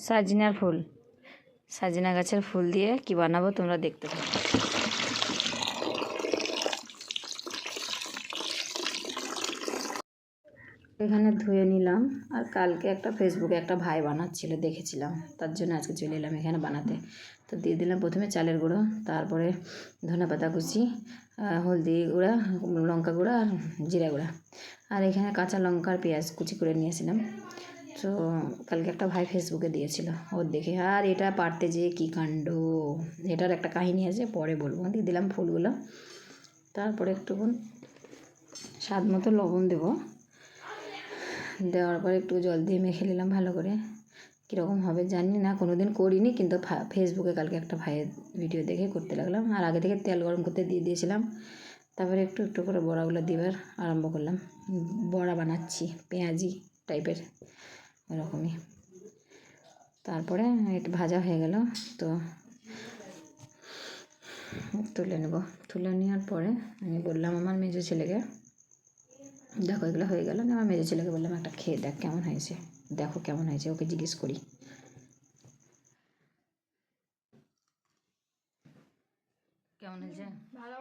সাজনার ফুল, সাজনা গাছের ফুল দিয়ে কি বানাবো তোমরা দেখতে পাবে। এখানে ধুয়ে নিলাম, আর কালকে একটা ফেসবুকে একটা ভাই বানাচ্ছিল দেখেছিলাম, তার জন্য আজকে চলে এলাম এখানে বানাতে। তো দিয়ে দিলাম প্রথমে চালের গুঁড়ো, তারপরে ধনেপাতা কুচি, হলদি গুঁড়া, লঙ্কা গুঁড়া আর জিরা গুঁড়া, আর এখানে কাঁচা লঙ্কা আর পেঁয়াজ কুচি করে নিয়েছিলাম। তো কালকে একটা ভাই ফেসবুকে দিয়েছিল, ওর দেখে। আর এটা পারতে যেয়ে কী কাণ্ড, এটার একটা কাহিনী আছে, পরে বলবো। দিয়ে দিলাম ফুলগুলো, তারপরে একটুক্ষণ স্বাদ মতো লবণ দেবো, দেওয়ার পর একটু জল দিয়ে মেখে নিলাম ভালো করে। কীরকম হবে জানি না, কোনো দিন করিনি, কিন্তু ফেসবুকে কালকে একটা ভাইয়ের ভিডিও দেখে করতে লাগলাম। আর আগে থেকে তেল গরম করতে দিয়ে দিয়েছিলাম, তারপরে একটু একটু করে বড়াগুলো দেবার আরম্ভ করলাম। বড়া বানাচ্ছি পেঁয়াজি টাইপের, এরকমই। তারপরে একটু ভাজা হয়ে গেল, তো তুলে নেব। তুলে নেওয়ার পরে আমি বললাম আমার মেজো ছেলেকে, দেখো এগুলো হয়ে গেল। আমার মেজো ছেলেকে বললাম একটা খেয়ে দেখ কেমন হয়েছে, দেখো কেমন হয়েছে, ওকে জিজ্ঞেস করি কেমন হয়েছে। ভালো।